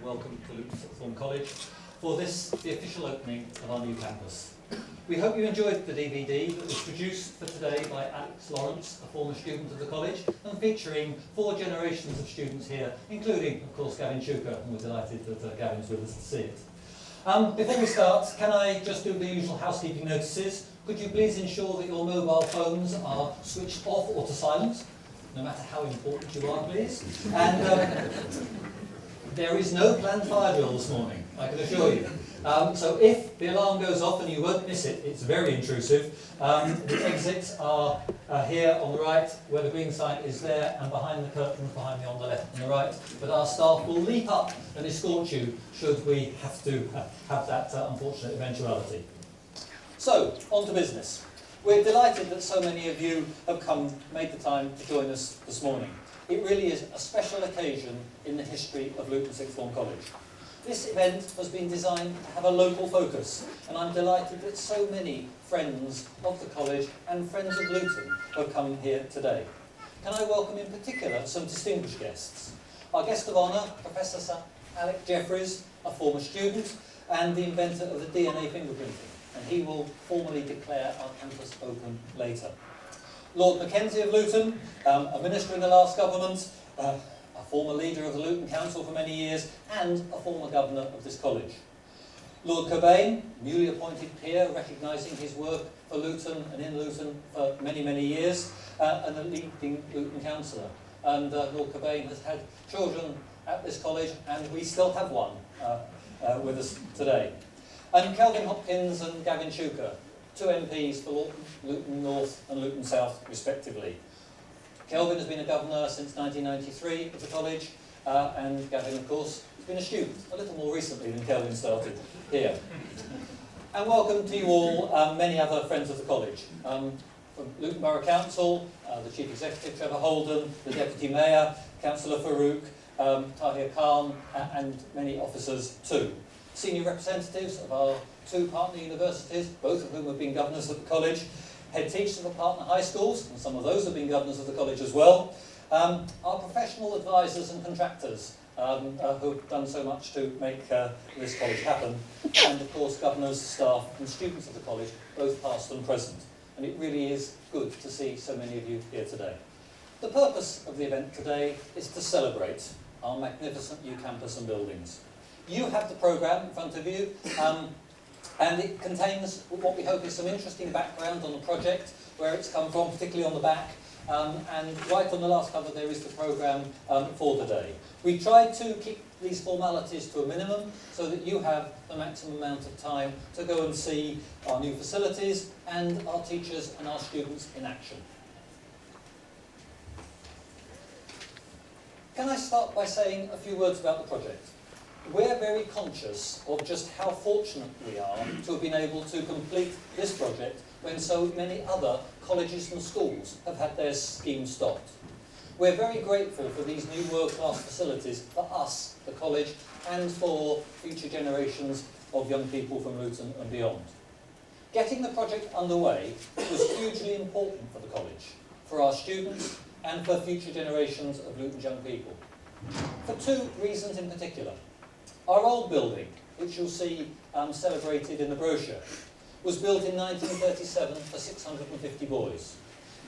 welcome to Luton Sixth Form College for this, the official opening of our new campus. We hope you enjoyed the DVD that was produced for today by Alex Lawrence, a former student of the college, and featuring 4 generations of students here, including, of course, Gavin Shuker, and we're delighted that Gavin's with us to see it. Before we start, can I just do the usual housekeeping notices? Could you please ensure that your mobile phones are switched off or to silent, no matter how important you are, please. And there is no planned fire drill this morning, I can assure you. So if the alarm goes off, and you won't miss it, it's very intrusive. The exits are here on the right, where the green sign is there, and behind the curtains behind me on the left and the right. But our staff will leap up and escort you should we have to have that unfortunate eventuality. So, on to business. We're delighted that so many of you have made the time to join us this morning. It really is a special occasion in the history of Luton Sixth Form College. This event has been designed to have a local focus, and I'm delighted that so many friends of the college and friends of Luton have come here today. Can I welcome in particular some distinguished guests? Our guest of honour, Professor Sir Alec Jeffreys, a former student and the inventor of the DNA fingerprinting, and he will formally declare our campus open later. Lord Mackenzie of Luton, a minister in the last government, a former leader of the Luton Council for many years, and a former governor of this college. Lord Cobain, newly appointed peer, recognising his work for Luton and in Luton for many, many years, and a leading Luton councillor. And Lord Cobain has had children at this college, and we still have one with us today. And Kelvin Hopkins and Gavin Shuker, 2 MPs for Luton North and Luton South, respectively. Kelvin has been a governor since 1993 of the college, and Gavin, of course, has been a student, a little more recently than Kelvin started here. And welcome to you all, many other friends of the college. From Luton Borough Council, the Chief Executive, Trevor Holden, the Deputy Mayor, Councillor Farouk, Tahir Khan, and many officers too. Senior representatives of our 2 partner universities, both of whom have been governors of the college, head teachers of the partner high schools, and some of those have been governors of the college as well, our professional advisors and contractors who have done so much to make this college happen, and of course governors, staff and students of the college, both past and present. And it really is good to see so many of you here today. The purpose of the event today is to celebrate our magnificent new campus and buildings. You have the programme in front of you, and it contains what we hope is some interesting background on the project, where it's come from, particularly on the back, and right on the last cover there is the programme for the day. We tried to keep these formalities to a minimum so that you have the maximum amount of time to go and see our new facilities and our teachers and our students in action. Can I start by saying a few words about the project? We're very conscious of just how fortunate we are to have been able to complete this project when so many other colleges and schools have had their schemes stopped. We're very grateful for these new world-class facilities for us, the college, and for future generations of young people from Luton and beyond. Getting the project underway was hugely important for the college, for our students, and for future generations of Luton young people. For 2 reasons in particular. Our old building, which you'll see celebrated in the brochure, was built in 1937 for 650 boys,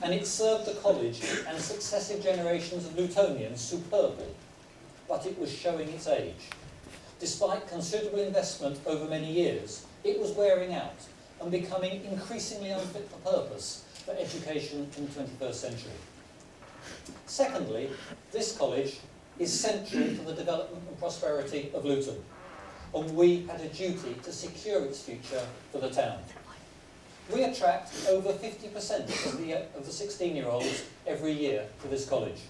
and it served the college and successive generations of Lutonians superbly, but it was showing its age. Despite considerable investment over many years, it was wearing out and becoming increasingly unfit for purpose for education in the 21st century. Secondly, this college is central to the development and prosperity of Luton, and we had a duty to secure its future for the town. We attract over 50% of the 16-year-olds every year to this college,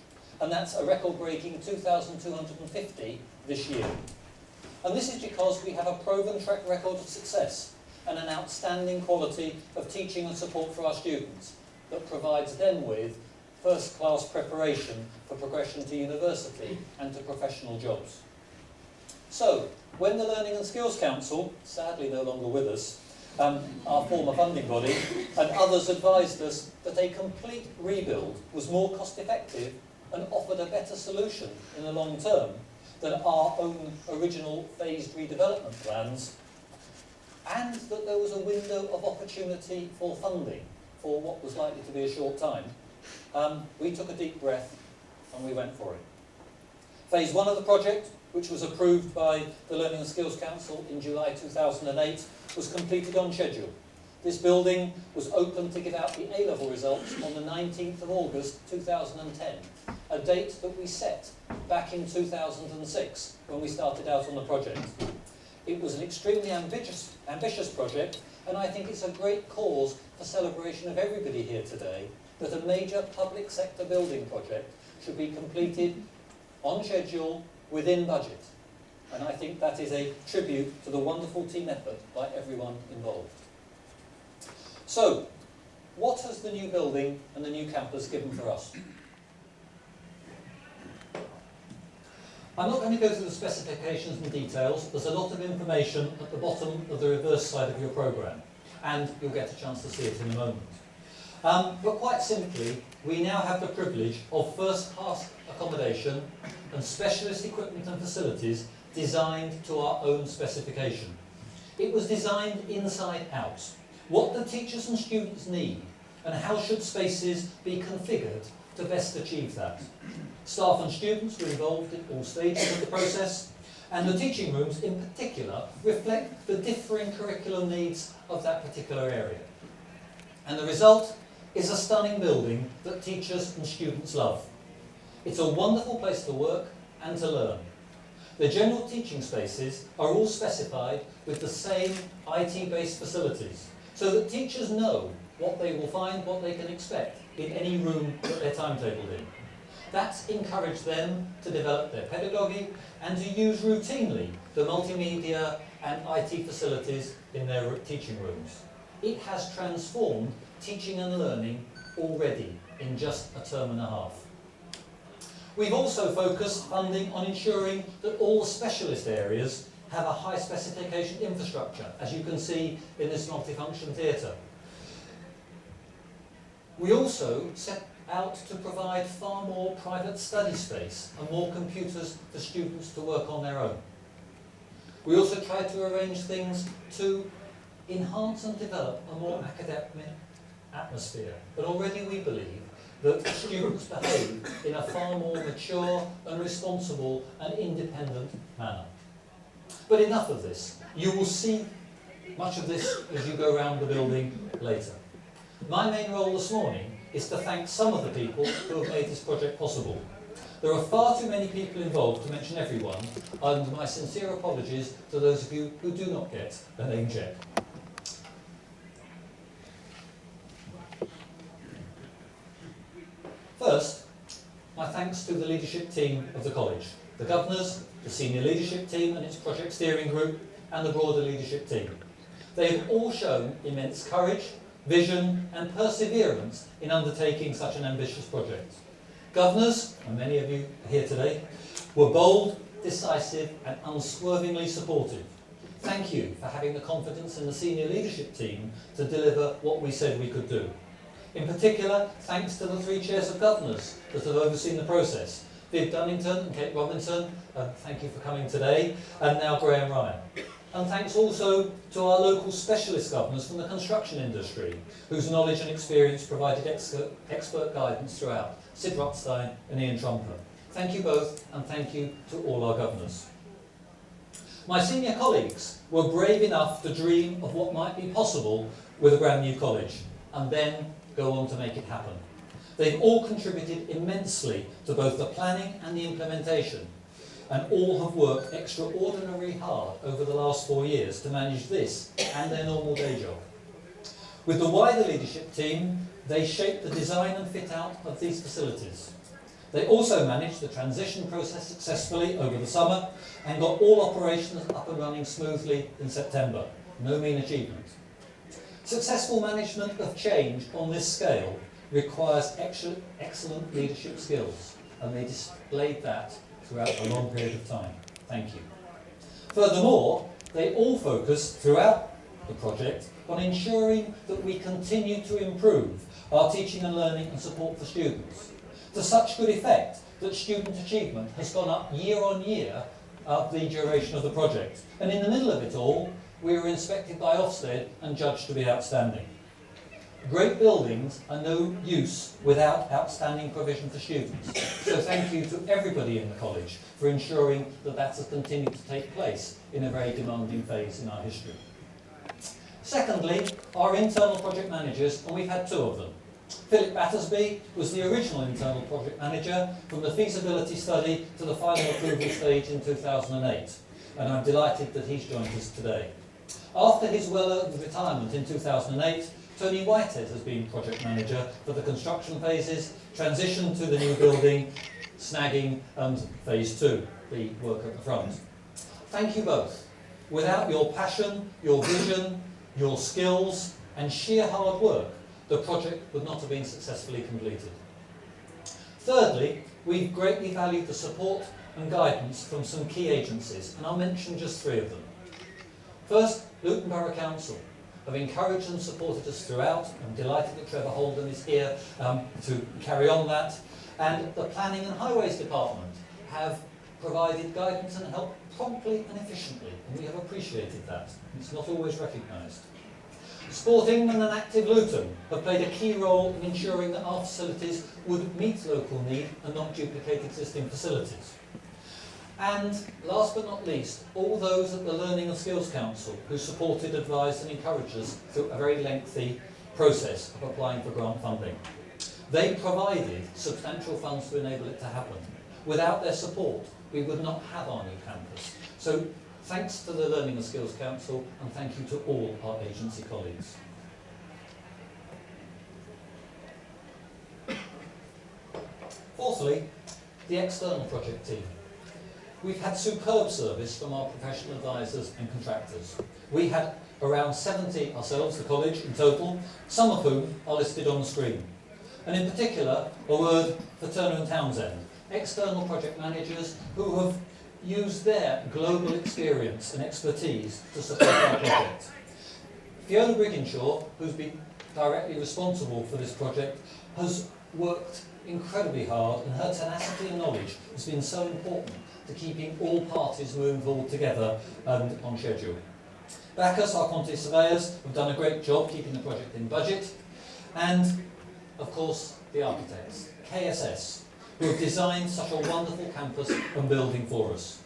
and that's a record-breaking 2,250 this year. And this is because we have a proven track record of success and an outstanding quality of teaching and support for our students that provides them with first-class preparation for progression to university and to professional jobs. So, when the Learning and Skills Council, sadly no longer with us, our former funding body, and others advised us that a complete rebuild was more cost-effective and offered a better solution in the long term, than our own original phased redevelopment plans, and that there was a window of opportunity for funding for what was likely to be a short time, we took a deep breath and we went for it. Phase 1 of the project, which was approved by the Learning and Skills Council in July 2008, was completed on schedule. This building was open to give out the A-level results on the 19th of August 2010, a date that we set back in 2006 when we started out on the project. It was an extremely ambitious project, and I think it's a great cause for celebration of everybody here today that a major public sector building project should be completed on schedule within budget. And I think that is a tribute to the wonderful team effort by everyone involved. So, what has the new building and the new campus given for us? I'm not going to go through the specifications and details. There's a lot of information at the bottom of the reverse side of your programme, and you'll get a chance to see it in a moment. But quite simply, we now have the privilege of first-class accommodation and specialist equipment and facilities designed to our own specification. It was designed inside out. What do teachers and students need, and how should spaces be configured to best achieve that? Staff and students were involved in all stages of the process, and the teaching rooms in particular reflect the differing curriculum needs of that particular area. And the result is a stunning building that teachers and students love. It's a wonderful place to work and to learn. The general teaching spaces are all specified with the same IT-based facilities, so that teachers know what they will find, what they can expect in any room that they're timetabled in. That's encouraged them to develop their pedagogy and to use routinely the multimedia and IT facilities in their teaching rooms. It has transformed teaching and learning already in just a term and a half. We've also focused funding on ensuring that all the specialist areas have a high specification infrastructure, as you can see in this multifunction theatre. We also set out to provide far more private study space and more computers for students to work on their own. We also tried to arrange things to enhance and develop a more academic atmosphere, but already we believe that students behave in a far more mature and responsible and independent manner. But enough of this. You will see much of this as you go around the building later. My main role this morning is to thank some of the people who have made this project possible. There are far too many people involved to mention everyone, and my sincere apologies to those of you who do not get a name check. First, my thanks to the leadership team of the college, the governors, the senior leadership team and its project steering group, and the broader leadership team. They have all shown immense courage, vision and perseverance in undertaking such an ambitious project. Governors, and many of you here today, were bold, decisive and unswervingly supportive. Thank you for having the confidence in the senior leadership team to deliver what we said we could do. In particular, thanks to the 3 chairs of governors that have overseen the process. Viv Dunnington and Kate Robinson, thank you for coming today, and now Graham Ryan. And thanks also to our local specialist governors from the construction industry, whose knowledge and experience provided expert guidance throughout, Sid Rothstein and Ian Trumper. Thank you both, and thank you to all our governors. My senior colleagues were brave enough to dream of what might be possible with a brand new college, and then go on to make it happen. They've all contributed immensely to both the planning and the implementation, and all have worked extraordinarily hard over the last 4 years to manage this and their normal day job. With the wider leadership team, they shaped the design and fit out of these facilities. They also managed the transition process successfully over the summer and got all operations up and running smoothly in September. No mean achievement. Successful management of change on this scale requires excellent leadership skills, and they displayed that throughout a long period of time. Thank you. Furthermore, they all focused throughout the project on ensuring that we continue to improve our teaching and learning and support for students, to such good effect that student achievement has gone up year on year of the duration of the project. And in the middle of it all, we were inspected by Ofsted and judged to be outstanding. Great buildings are no use without outstanding provision for students. So thank you to everybody in the college for ensuring that that has continued to take place in a very demanding phase in our history. Secondly, our internal project managers, and we've had two of them. Philip Battersby was the original internal project manager from the feasibility study to the final approval stage in 2008, and I'm delighted that he's joined us today. After his well-earned retirement in 2008, Tony Whitehead has been project manager for the construction phases, transition to the new building, snagging and phase 2, the work at the front. Thank you both. Without your passion, your vision, your skills and sheer hard work, the project would not have been successfully completed. Thirdly, we've greatly valued the support and guidance from some key agencies, and I'll mention just three of them. First, Luton Borough Council have encouraged and supported us throughout. I'm delighted that Trevor Holden is here to carry on that. And the Planning and Highways Department have provided guidance and help promptly and efficiently, and we have appreciated that. It's not always recognised. Sport England and Active Luton have played a key role in ensuring that our facilities would meet local need and not duplicate existing facilities. And last but not least, all those at the Learning and Skills Council who supported, advised and encouraged us through a very lengthy process of applying for grant funding. They provided substantial funds to enable it to happen. Without their support, we would not have our new campus. So thanks to the Learning and Skills Council, and thank you to all our agency colleagues. Fourthly, the external project team. We've had superb service from our professional advisors and contractors. We had around 70 ourselves, the college, in total, some of whom are listed on the screen. And in particular, a word for Turner and Townsend, external project managers who have used their global experience and expertise to support our project. Fiona Brigginshaw, who's been directly responsible for this project, has worked incredibly hard, and her tenacity and knowledge has been so important to keeping all parties moving forward together and on schedule. Bacchus, our quantity surveyors, have done a great job keeping the project in budget. And, of course, the architects, KSS, who have designed such a wonderful campus and building for us.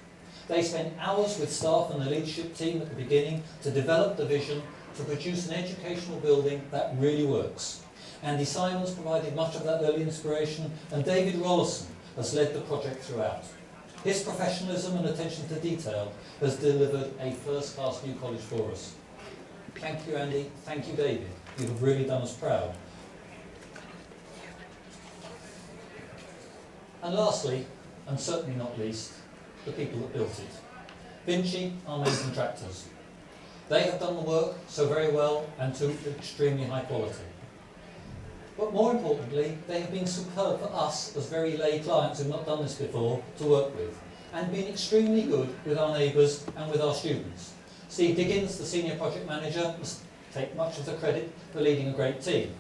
They spent hours with staff and the leadership team at the beginning to develop the vision to produce an educational building that really works. Andy Simons provided much of that early inspiration, and David Rollison has led the project throughout. His professionalism and attention to detail has delivered a first-class new college for us. Thank you, Andy. Thank you, David. You have really done us proud. And lastly, and certainly not least, the people that built it. Vinci, our main contractors. They have done the work so very well and to extremely high quality. But more importantly, they have been superb for us as very lay clients who have not done this before to work with, and been extremely good with our neighbours and with our students. Steve Diggins, the senior project manager, must take much of the credit for leading a great team.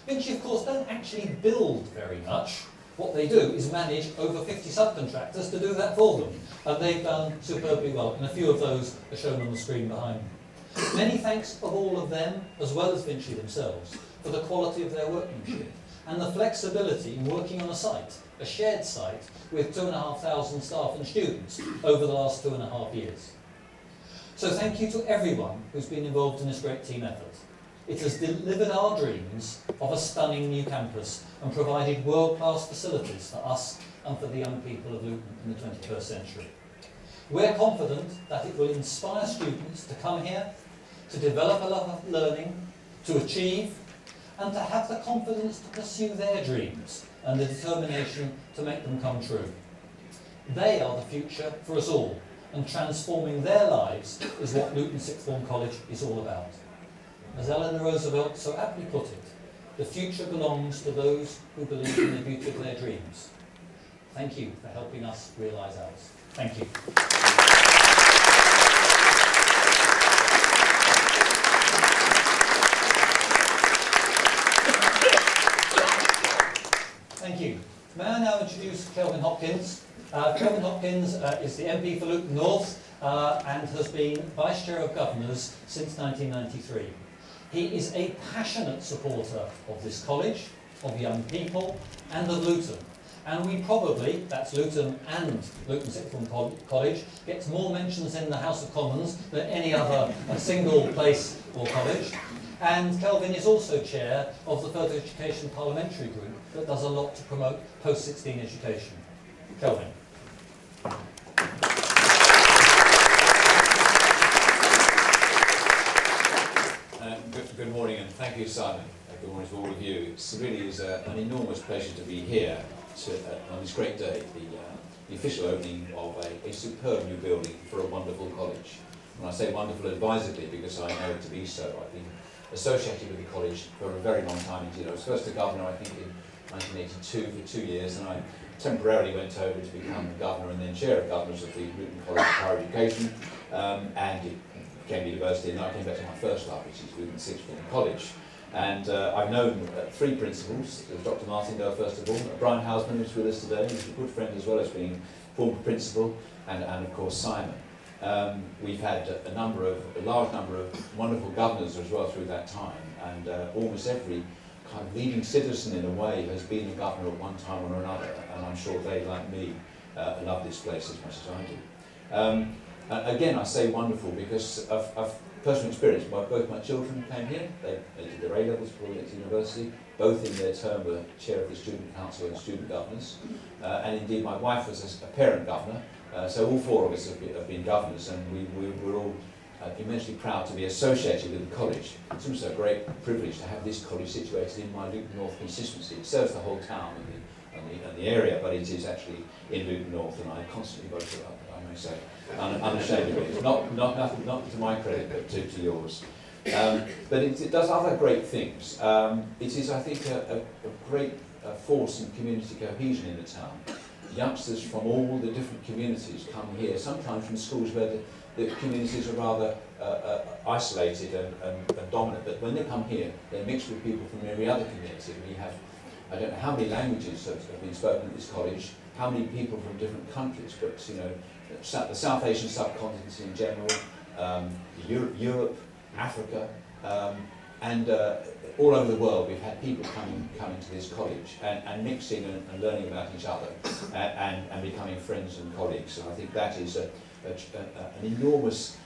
Vinci, of course, don't actually build very much. What they do is manage over 50 subcontractors to do that for them, and they've done superbly well, and a few of those are shown on the screen behind me. Many thanks of all of them, as well as Vinci themselves, for the quality of their workmanship and the flexibility in working on a site, a shared site, with 2,500 staff and students over the last 2.5 years. So thank you to everyone who's been involved in this great team effort. It has delivered our dreams of a stunning new campus and provided world-class facilities for us and for the young people of Luton in the 21st century. We're confident that it will inspire students to come here, to develop a love of learning, to achieve, and to have the confidence to pursue their dreams and the determination to make them come true. They are the future for us all, and transforming their lives is what Luton Sixth Form College is all about. As Eleanor Roosevelt so aptly put it, the future belongs to those who believe in the beauty of their dreams. Thank you for helping us realise ours. Thank you. Thank you. May I now introduce Kelvin Hopkins. Kelvin Hopkins is the MP for Luton North and has been Vice Chair of Governors since 1993. He is a passionate supporter of this college, of young people, and of Luton. And we probably, that's Luton and Luton Sixth Form College, gets more mentions in the House of Commons than any other single place or college. And Kelvin is also chair of the Further Education Parliamentary Group that does a lot to promote post-16 education. Kelvin. Good morning, and thank you, Simon. Good morning to all of you. It really is an enormous pleasure to be here on this great day, the official opening of a superb new building for a wonderful college. And I say wonderful advisedly because I know it to be so. I've been associated with the college for a very long time indeed. I was first a governor, I think, in 1982 for 2 years, and I temporarily went over to become governor and then chair of governors of the Luton College of Higher Education, and it became university, and then I came back to my first love, which is Luton Sixth Form College. And I've known three principals. There's Dr. Martindale, first of all, Brian Houseman, who's with us today, who's a good friend as well as being former principal, and of course Simon. We've had a large number of wonderful governors as well through that time, and almost every kind of leading citizen in a way has been a governor at one time or another, and I'm sure they, like me, love this place as much as I do. Again, I say wonderful because of personal experience. Both my children came here. They did their A-levels before they went to university. Both in their term were chair of the student council and student governors. And indeed, my wife was a parent governor. So all four of us have been governors, and we're all immensely proud to be associated with the college. It's also a great privilege to have this college situated in my Luton North constituency. It serves the whole town and the area, but it is actually in Luton North, and I constantly vote for that, I may say, unashamedly. Not to my credit, but to yours. But it does other great things. It is, I think, a great force in community cohesion in the town. Youngsters from all the different communities come here, sometimes from schools where the communities are rather isolated and dominant, but when they come here, they're mixed with people from every other community. We have, I don't know how many languages have been spoken at this college, how many people from different countries, but you know, the South Asian subcontinent in general, Europe, Africa, and all over the world. We've had people coming to this college and mixing and learning about each other and becoming friends and colleagues. And I think that is of enormous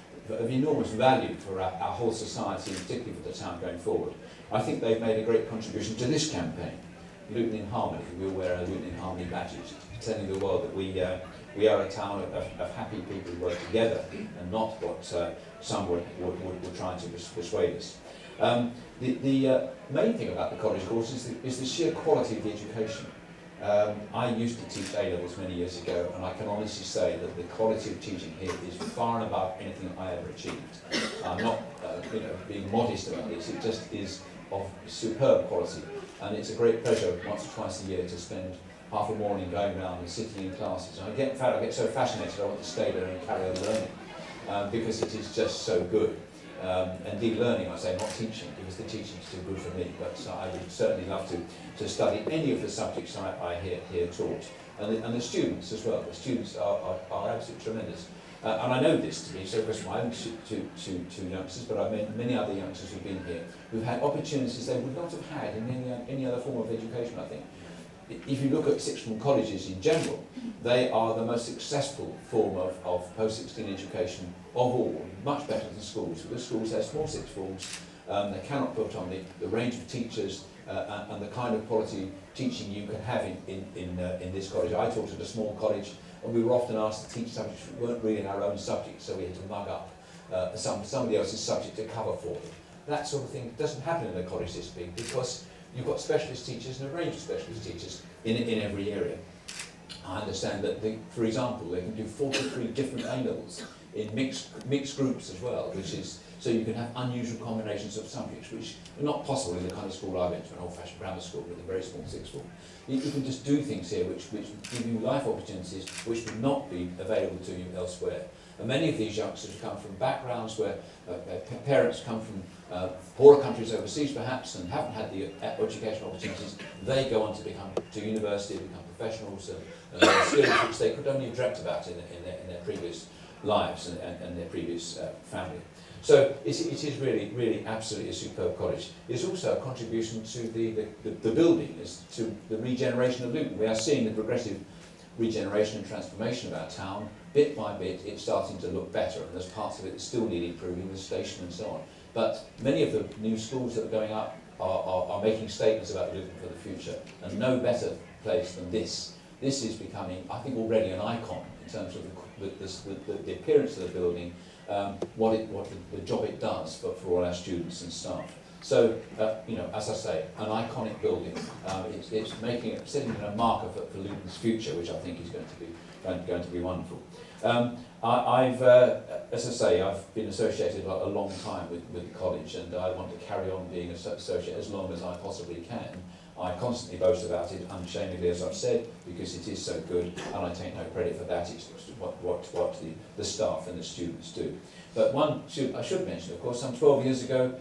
value for our whole society, and particularly for the town going forward. I think they've made a great contribution to this campaign, Luton in Harmony. We all wear our Luton in Harmony badges, telling the world that we are a town of happy people who work together, and not what some would try to persuade us. The main thing about the college, of course, is the sheer quality of the education. I used to teach A-levels many years ago, and I can honestly say that the quality of teaching here is far and above anything I ever achieved. I'm not being modest about this, it just is of superb quality, and it's a great pleasure once or twice a year to spend half a morning going around and sitting in classes. And in fact, I get so fascinated I want to stay there and carry on learning, because it is just so good. Indeed, learning, I say, not teaching, because the teaching is too good for me, but I would certainly love to study any of the subjects I hear taught. And the students as well. The students are absolutely tremendous. And I know this to be so, because I haven't two youngsters, but I've met many other youngsters who've been here, who've had opportunities they would not have had in any other form of education, I think. If you look at sixth form colleges in general, they are the most successful form of post-16 education of all, much better than schools. Because schools have small sixth forms, they cannot put on the range of teachers and the kind of quality teaching you can have in this college. I taught at a small college, and we were often asked to teach subjects that weren't really our own subjects, so we had to mug up somebody else's subject to cover for them. That sort of thing doesn't happen in a college this big, because you've got specialist teachers and a range of specialist teachers in every area. I understand that, for example, they can do 43 different A-levels in mixed groups as well, which is so you can have unusual combinations of subjects, which are not possible in the kind of school I went to, an old-fashioned grammar school with a very small sixth form. You can just do things here which give you life opportunities which would not be available to you elsewhere. And many of these youngsters come from backgrounds where parents come from poorer countries overseas perhaps and haven't had the educational opportunities. They go on to become to university, become professionals, and skills which they could only have dreamt about in their previous lives and their previous family. So it is really absolutely a superb college. It's also a contribution to the building, to the regeneration of Luton. We are seeing the progressive regeneration and transformation of our town. Bit by bit, it's starting to look better, and there's parts of it that still need improving, the station and so on. But many of the new schools that are going up are making statements about Luton for the future, and no better place than this. This is becoming, I think, already an icon in terms of the appearance of the building, what the job it does for all our students and staff. So, as I say, an iconic building. It's setting a marker for Luton's future, which I think is going to be wonderful. As I say, I've been associated a long time with the college, and I want to carry on being associated as long as I possibly can. I constantly boast about it, unashamedly, as I've said, because it is so good, and I take no credit for that. It's what the staff and the students do. But I should mention, of course, some 12 years ago,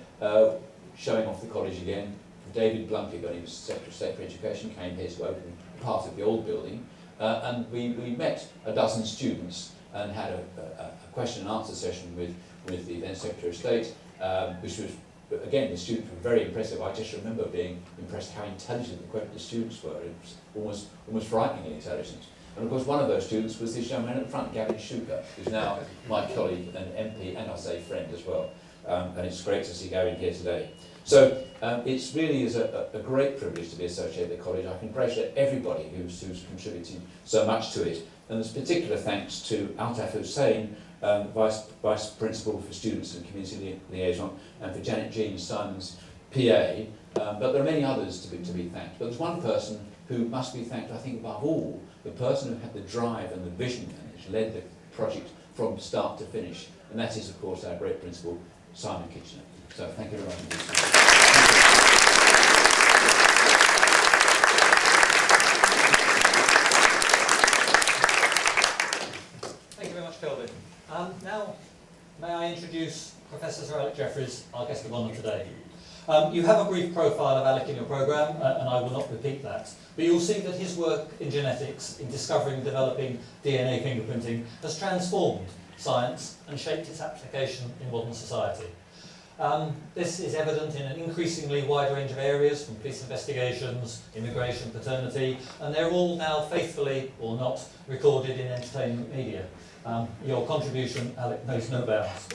showing off the college again, David Blunkett, when he was Secretary of State for Education, came here to open part of the old building, and we met a dozen students and had a question and answer session with the then Secretary of State, which was, again, the students were very impressive. I just remember being impressed how intelligent the students were. It was almost frighteningly intelligent. And of course, one of those students was this young man at the front, Gavin Shuker, who's now my colleague and MP, and I say friend as well. And it's great to see Gavin here today. So it's really is a great privilege to be associated with the college. I congratulate everybody who's contributing so much to it. And there's particular thanks to Altaf Hussain, Vice Principal for Students and Community Liaison, and for Janet Jean, Simon's PA. But there are many others to be thanked. But there's one person who must be thanked, I think, above all, the person who had the drive and the vision and which led the project from start to finish. And that is, of course, our great principal, Simon Kitchener. So thank you very much. Thank you very much, Kelvin. Now, may I introduce Professor Sir Alec Jeffreys, our guest of honour today. You have a brief profile of Alec in your programme, and I will not repeat that. But you'll see that his work in genetics, in discovering and developing DNA fingerprinting, has transformed science and shaped its application in modern society. This is evident in an increasingly wide range of areas, from police investigations, immigration, paternity, and they're all now faithfully, or not, recorded in entertainment media. Your contribution, Alec, knows no bounds.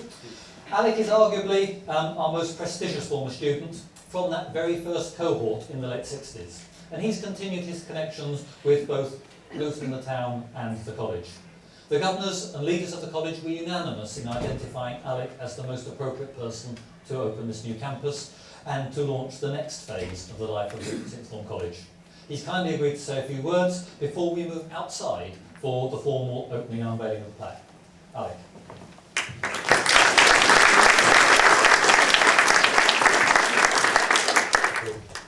Alec is arguably our most prestigious former student from that very first cohort in the late 60s, and he's continued his connections with both Luton, the town, and the college. The governors and leaders of the college were unanimous in identifying Alec as the most appropriate person to open this new campus and to launch the next phase of the life of Luton Sixth Form College. He's kindly agreed to say a few words before we move outside for the formal opening and unveiling of the plaque. Alec.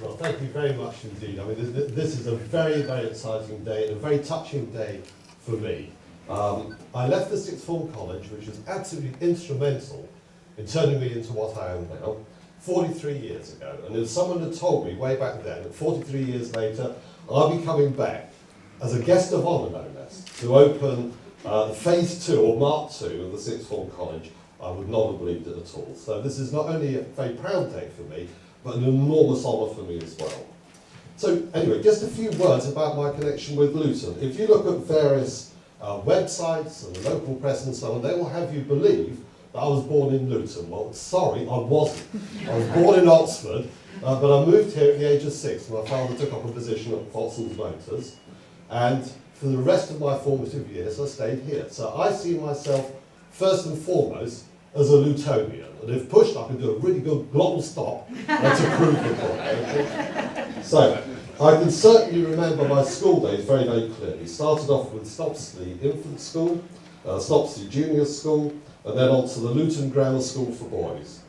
Well, thank you very much indeed. I mean, this is a very, very exciting day and a very touching day for me. I left the Sixth Form College, which was absolutely instrumental in turning me into what I am now, 43 years ago. And if someone had told me way back then, that 43 years later, I'll be coming back as a guest of honour, no less, to open Phase 2 or Mark 2 of the Sixth Form College, I would not have believed it at all. So this is not only a very proud day for me, but an enormous honour for me as well. So anyway, just a few words about my connection with Luton. If you look at various websites and the local press and so on, they will have you believe that I was born in Luton. Well, sorry, I wasn't. I was born in Oxford, but I moved here at the age of 6. My father took up a position at Foxton's Motors, and for the rest of my formative years, I stayed here. So I see myself, first and foremost, as a Lutonian. And if pushed, I can do a really good global stop to prove the point. Okay? So, I can certainly remember my school days very, very clearly. Started off with Snopsley Infant School, Snopsley Junior School, and then on to the Luton Grammar School for Boys.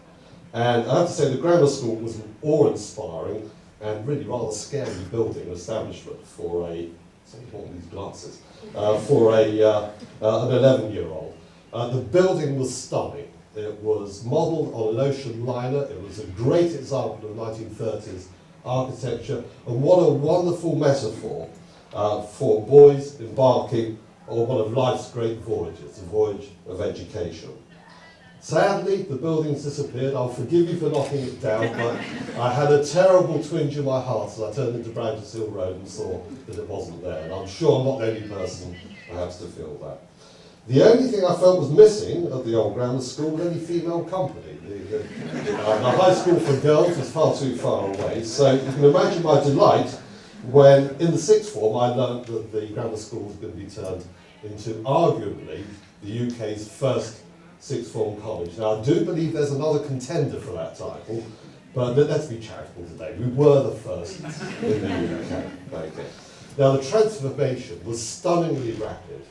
And I have to say the grammar school was an awe-inspiring and really rather scary building establishment for a, sorry, all these glasses, for an 11-year-old. The building was stunning. It was modelled on an ocean liner. It was a great example of 1930s architecture, and what a wonderful metaphor for boys embarking on one of life's great voyages, the voyage of education. Sadly, the building's disappeared. I'll forgive you for knocking it down, but I had a terrible twinge in my heart as I turned into Branches Hill Road and saw that it wasn't there. And I'm sure I'm not the only person perhaps to feel that. The only thing I felt was missing at the old grammar school was any female company. The high school for girls was far too far away, so you can imagine my delight when in the sixth form I learnt that the grammar school was going to be turned into arguably the UK's first sixth form college. Now I do believe there's another contender for that title, but let's be charitable today. We were the first in the UK. Okay. Now the transformation was stunningly rapid.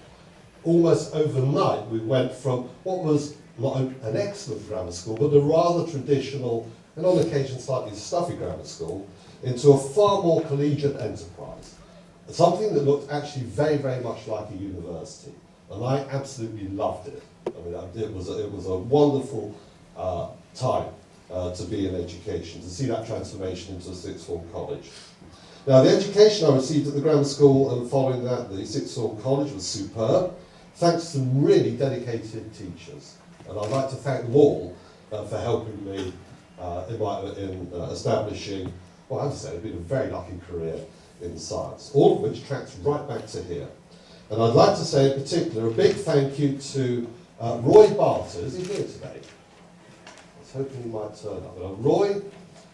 Almost overnight we went from what was not an excellent grammar school, but a rather traditional and on occasion slightly stuffy grammar school, into a far more collegiate enterprise. Something that looked actually very, very much like a university. And I absolutely loved it. I mean, it was a wonderful time to be in education, to see that transformation into a sixth form college. Now, the education I received at the grammar school and following that, the sixth form college, was superb, thanks to some really dedicated teachers. And I'd like to thank them all for helping me in establishing, well, I have to say, it's been a very lucky career in science, all of which tracks right back to here. And I'd like to say in particular a big thank you to Roy Barter. Is he here today? I was hoping he might turn up. Roy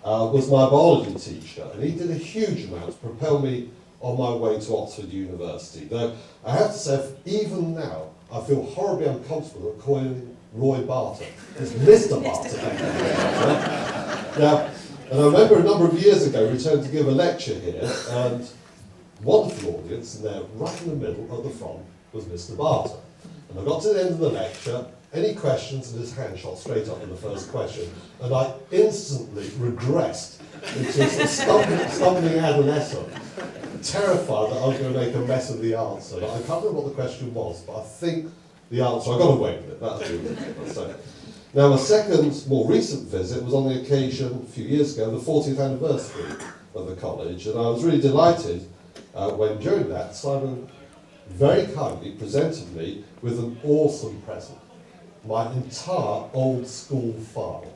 was my biology teacher, and he did a huge amount to propel me on my way to Oxford University. Though I have to say, even now, I feel horribly uncomfortable at calling Roy Barter. It's Mr. Barter. Now, and I remember a number of years ago returned to give a lecture here, and wonderful audience, and there, right in the middle at the front, was Mr. Barter. And I got to the end of the lecture, any questions, and his hand shot straight up with the first question, and I instantly regressed into a stumbling adolescent, terrified that I was going to make a mess of the answer. I can't remember what the question was, but I think the answer, I got away with it, that's the so. Now, my second, more recent visit was on the occasion, a few years ago, the 40th anniversary of the college, and I was really delighted when, during that, Simon very kindly presented me with an awesome present. My entire old school file,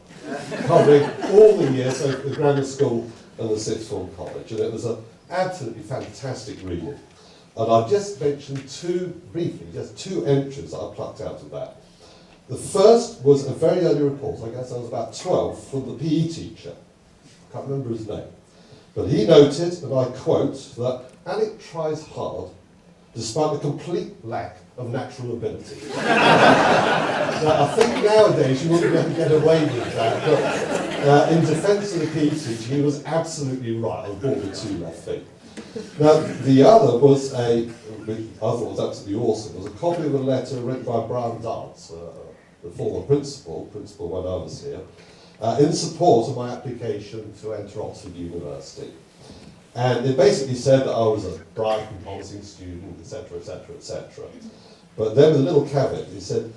covering all the years of the grammar school and the sixth form college, and it was an absolutely fantastic reading. And I've just mentioned briefly, just two entries that I plucked out of that. The first was a very early report, I guess I was about 12, from the PE teacher. I can't remember his name. But he noted, and I quote, that Alec tries hard despite a complete lack of natural ability. Now, I think nowadays you wouldn't be able to get away with that, but in defence of the PE teacher, he was absolutely right. I was born with two left feet. Now, the other was which I thought was absolutely awesome, was a copy of a letter written by Brian Dance, the former principal when I was here, in support of my application to enter Oxford University. And it basically said that I was a bright and promising student, etc., etc., etc. But then with a little caveat, he said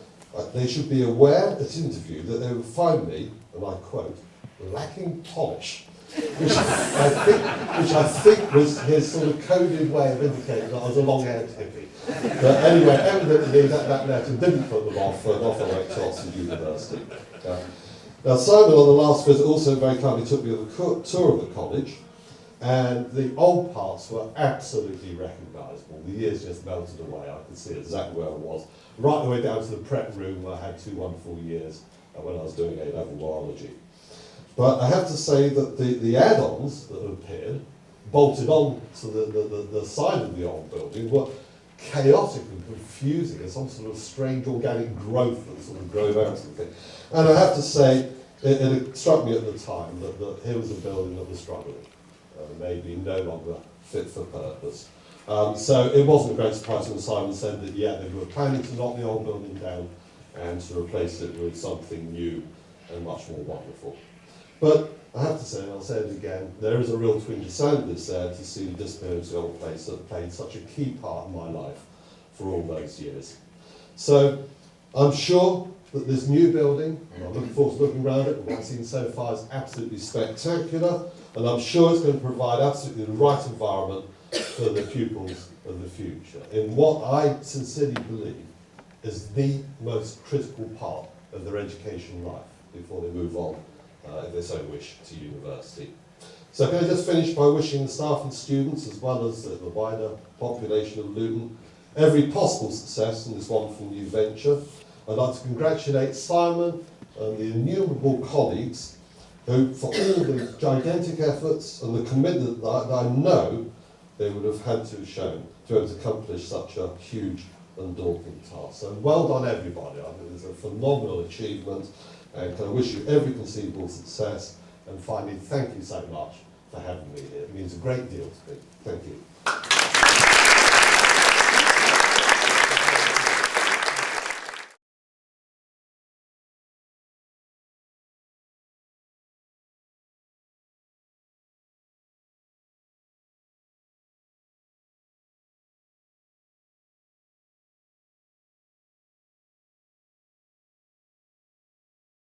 they should be aware at interview that they would find me, and I quote, lacking polish, which I think was his sort of coded way of indicating that I was a long-haired hippie. But anyway, evidently that letter didn't put them off, and off I went to Oxford University. Now Simon on the last visit also very kindly took me on a tour of the college, and the old parts were absolutely recognisable. The years just melted away. I could see exactly where I was. Right the way down to the prep room where I had 2 wonderful years when I was doing A-level biology. But I have to say that the add-ons that appeared, bolted on to the side of the old building, were chaotic and confusing, as some sort of strange organic growth that sort of grew out of the thing. And I have to say, it struck me at the time that here was a building that was struggling. Maybe no longer fit for purpose. So it wasn't a great surprise when Simon said that, yeah, they were planning to knock the old building down and to replace it with something new and much more wonderful. But I have to say, and I'll say it again, there is a real twinge of sadness there to see the disappearance of the old place that played such a key part in my life for all those years. So I'm sure that this new building, and I'm looking forward to looking around it, and what I've seen so far is absolutely spectacular, and I'm sure it's going to provide absolutely the right environment for the pupils of the future, in what I sincerely believe is the most critical part of their education life before they move on, if they so wish, to university. So can I just finish by wishing the staff and students, as well as the wider population of Luton, every possible success in this wonderful new venture. I'd like to congratulate Simon and the innumerable colleagues who, for all the gigantic efforts and the commitment that I know they would have had to have shown to be able to accomplish such a huge and daunting task. So well done everybody. I think it's a phenomenal achievement, and can I wish you every conceivable success. And finally, thank you so much for having me here. It means a great deal to me. Thank you.